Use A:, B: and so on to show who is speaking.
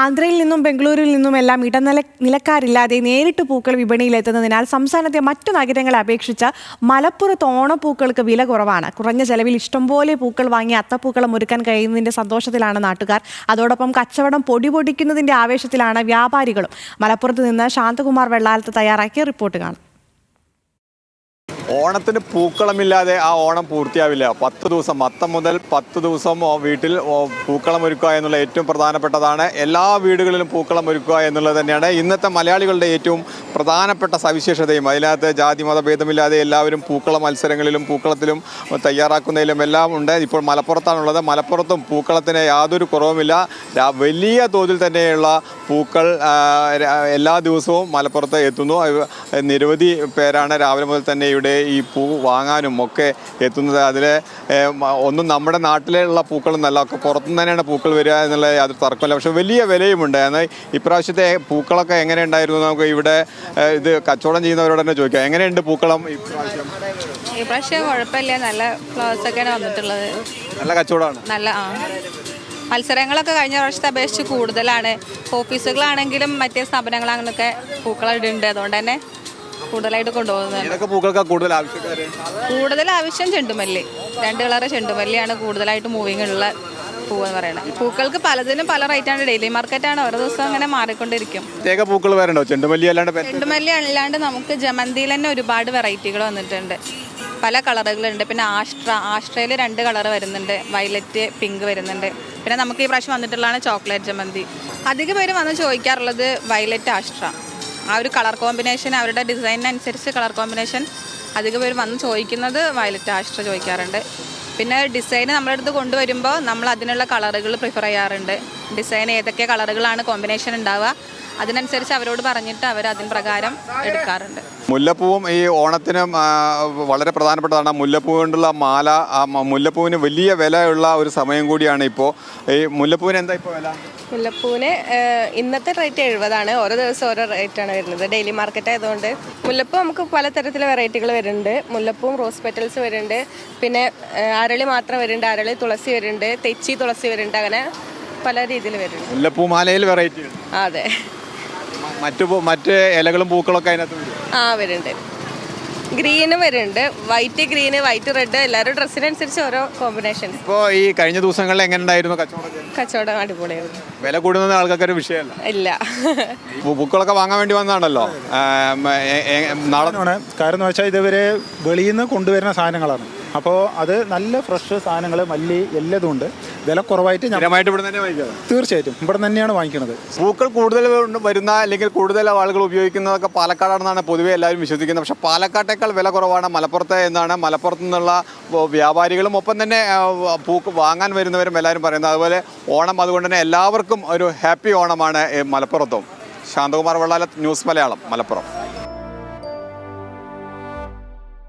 A: ആന്ധ്രയിൽ നിന്നും ബംഗളൂരുവിൽ നിന്നും എല്ലാം നിലക്കാരില്ലാതെ നേരിട്ട് പൂക്കൾ വിപണിയിലെത്തുന്നതിനാൽ സംസ്ഥാനത്തെ മറ്റു നഗരങ്ങളെ അപേക്ഷിച്ച് മലപ്പുറത്ത് ഓണപ്പൂക്കൾക്ക് വില കുറവാണ്. കുറഞ്ഞ ചെലവിൽ ഇഷ്ടംപോലെ പൂക്കൾ വാങ്ങി അത്തപ്പൂക്കളം ഒരുക്കാൻ കഴിയുന്നതിന്റെ സന്തോഷത്തിലാണ് നാട്ടുകാർ. അതോടൊപ്പം കച്ചവടം പൊടിപൊടിക്കുന്നതിന്റെ ആവേശത്തിലാണ് വ്യാപാരികളും. മലപ്പുറത്ത് നിന്ന് ശാന്തകുമാർ വെള്ളാലത്ത് തയ്യാറാക്കിയ റിപ്പോർട്ട് കാണാം.
B: ഓണത്തിന് പൂക്കളമില്ലാതെ ആ ഓണം പൂർത്തിയാവില്ല. 10 ദിവസം അത്തം മുതൽ 10 ദിവസം വീട്ടിൽ പൂക്കളം ഒരുക്കുക എന്നുള്ള ഏറ്റവും പ്രധാനപ്പെട്ടതാണ്. എല്ലാ വീടുകളിലും പൂക്കളം ഒരുക്കുക എന്നുള്ളത് തന്നെയാണ് ഇന്നത്തെ മലയാളികളുടെ ഏറ്റവും പ്രധാനപ്പെട്ട സവിശേഷതയും. അതിനകത്ത് ജാതി മതഭേദമില്ലാതെ എല്ലാവരും പൂക്കള മത്സരങ്ങളിലും പൂക്കളത്തിലും തയ്യാറാക്കുന്നതിലും എല്ലാം ഉണ്ട്. ഇപ്പോൾ മലപ്പുറത്താണുള്ളത്. മലപ്പുറത്തും പൂക്കളത്തിന് യാതൊരു കുറവുമില്ല. വലിയ തോതിൽ തന്നെയുള്ള പൂക്കൾ എല്ലാ ദിവസവും മലപ്പുറത്ത് എത്തുന്നു. നിരവധി പേരാണ് രാവിലെ മുതൽ തന്നെ ഇവിടെ ഈ പൂ വാങ്ങാനും ഒക്കെ എത്തുന്നത്. അതിൽ ഒന്നും നമ്മുടെ നാട്ടിലുള്ള പൂക്കളൊന്നല്ല, ഒക്കെ പുറത്തുനിന്ന് തന്നെയാണ് പൂക്കൾ വരിക എന്നുള്ള യാതൊരു തർക്കമില്ല. പക്ഷേ വലിയ വിലയുമുണ്ട്. എന്നാൽ ഇപ്രാവശ്യത്തെ പൂക്കളൊക്കെ എങ്ങനെ ഉണ്ടായിരുന്നു നമുക്ക് ഇവിടെ ഇത് കച്ചവടം ചെയ്യുന്നവരോട് തന്നെ ചോദിക്കാം. എങ്ങനെയുണ്ട് പൂക്കളം
C: ഇപ്രാവശ്യം? കുഴപ്പമില്ല, നല്ല ഫ്ലവേഴ്സ് ഒക്കെയാണ് വന്നിട്ടുള്ളത്.
B: നല്ല കച്ചവടമാണ്.
C: നല്ല മത്സരങ്ങളൊക്കെ കഴിഞ്ഞ വർഷത്തെ അപേക്ഷിച്ച് കൂടുതലാണ്. ഓഫീസുകളാണെങ്കിലും മറ്റേ സ്ഥാപനങ്ങളാണെന്നൊക്കെ പൂക്കളുണ്ട്. അതുകൊണ്ട് തന്നെ കൂടുതലായിട്ട് കൊണ്ടുപോകുന്നത്. കൂടുതൽ ആവശ്യം ചെണ്ടുമല്ലി, 2 കളറ് ചെണ്ടുമല്ലിയാണ് കൂടുതലായിട്ട് മൂവിങ് ഉള്ള പൂവെന്ന് പറയുന്നത്. പൂക്കൾക്ക് പലതിനും പല റേറ്റാണ്. ഡെയിലി മാർക്കറ്റാണ്, ഓരോ ദിവസം അങ്ങനെ മാറിക്കൊണ്ടിരിക്കും.
B: പൂക്കൾ വരണ്ടോ? ചെണ്ടുമല്ലി
C: അല്ലാണ്ട് നമുക്ക് ജമന്തിയിൽ തന്നെ ഒരുപാട് വെറൈറ്റികൾ വന്നിട്ടുണ്ട്. പല കളറുകളുണ്ട്. പിന്നെ ആസ്ട്രയിൽ 2 കളർ വരുന്നുണ്ട്, വയലറ്റ്, പിങ്ക് വരുന്നുണ്ട്. പിന്നെ നമുക്ക് ഈ പ്രാവശ്യം വന്നിട്ടുള്ളതാണ് ചോക്ലേറ്റ് ജമന്തി. അധിക പേര് വന്ന് ചോദിക്കാറുള്ളത് വയലറ്റ്, ആസ്ട്ര. ആ ഒരു കളർ കോമ്പിനേഷൻ, അവരുടെ ഡിസൈനിനനുസരിച്ച് കളർ കോമ്പിനേഷൻ അധികം പേര് വന്ന് ചോദിക്കുന്നത് വയലറ്റ്, ആസ്ട്ര ചോദിക്കാറുണ്ട്. പിന്നെ ഡിസൈൻ നമ്മുടെ അടുത്ത് കൊണ്ടുവരുമ്പോൾ നമ്മൾ അതിനുള്ള കളറുകൾ പ്രിഫർ ചെയ്യാറുണ്ട്. ഡിസൈൻ ഏതൊക്കെ കളറുകളാണ് കോമ്പിനേഷൻ ഉണ്ടാവുക അതിനനുസരിച്ച് അവരോട് പറഞ്ഞിട്ട് അവർ അതിന് പ്രകാരം എടുക്കാറുണ്ട്.
B: മുല്ലപ്പൂവും ഈ ഓണത്തിനും വളരെ പ്രധാനപ്പെട്ടതാണ്. മുല്ലപ്പൂ കൊണ്ടുള്ള മാല, മുല്ലപ്പൂവിന് വലിയ വിലയുള്ള ഒരു സമയം കൂടിയാണ് ഇപ്പോൾ. ഈ മുല്ലപ്പൂവിന് എന്താ ഇപ്പോൾ വില?
D: മുല്ലപ്പൂവിന് ഇന്നത്തെ റേറ്റ് 70 ഓരോ ദിവസം ഓരോ റേറ്റാണ് വരുന്നത്. ഡെയിലി മാർക്കറ്റ് ആയതുകൊണ്ട് മുല്ലപ്പൂ നമുക്ക് പലതരത്തിലെ വെറൈറ്റികൾ വരുന്നുണ്ട്. മുല്ലപ്പൂവും റോസ് പെറ്റൽസ് വരുന്നുണ്ട്. പിന്നെ അരളി മാത്രം വരുന്നുണ്ട്, അരളി തുളസി വരുന്നുണ്ട്, തെച്ചി തുളസി വരുന്നുണ്ട്. അങ്ങനെ പല രീതിയിൽ വരുന്നുണ്ട്.
B: മുല്ലപ്പൂ മാലയിൽ വെറൈറ്റി?
D: അതെ.
B: മറ്റ് ഇലകളും പൂക്കളൊക്കെ അതിനകത്ത്
D: വരുന്നുണ്ട്. ഗ്രീനും വരുന്നുണ്ട്, വൈറ്റ് ഗ്രീന്, വൈറ്റ് റെഡ്, എല്ലാവരും ഡ്രസ്സിനനുസരിച്ച് ഓരോ കോമ്പിനേഷൻ.
B: ഇപ്പോൾ ഈ കഴിഞ്ഞ ദിവസങ്ങളിൽ എങ്ങനെ ഉണ്ടായിരുന്നു
D: കച്ചവടം? അടിപൊളിയായിരുന്നു.
B: വില കൂടുന്നത് ആൾക്കാർക്ക് വിഷയമല്ല.
D: ഇല്ല,
B: പൂക്കളൊക്കെ വാങ്ങാൻ വേണ്ടി വന്നതാണല്ലോ.
E: നാളെ കാരണം എന്ന് വെച്ചാൽ ഇതുവരെ വെളിയിൽ നിന്ന് കൊണ്ടുവരുന്ന സാധനങ്ങളാണ്. അപ്പോൾ അത് നല്ല ഫ്രഷ് സാധനങ്ങൾ, മല്ലി എല്ലതും ഉണ്ട്. വില കുറവായിട്ട് തീർച്ചയായിട്ടും ഇവിടെ തന്നെയാണ് വാങ്ങിക്കുന്നത്.
B: പൂക്കൾ കൂടുതൽ വരുന്ന അല്ലെങ്കിൽ കൂടുതൽ ആളുകൾ ഉപയോഗിക്കുന്നതൊക്കെ പാലക്കാടാണെന്നാണ് പൊതുവെ എല്ലാവരും വിശ്വസിക്കുന്നത്. പക്ഷേ പാലക്കാട്ടേക്കാൾ വില കുറവാണ് മലപ്പുറത്ത് എന്നാണ് മലപ്പുറത്തു നിന്നുള്ള വ്യാപാരികളും ഒപ്പം തന്നെ പൂക്ക് വാങ്ങാൻ വരുന്നവരും എല്ലാവരും പറയുന്നത്. അതുപോലെ ഓണം അതുകൊണ്ട് തന്നെ എല്ലാവർക്കും ഒരു ഹാപ്പി ഓണമാണ് മലപ്പുറത്തും. ശാന്തകുമാർ വെള്ളാലത്ത്, ന്യൂസ് മലയാളം, മലപ്പുറം.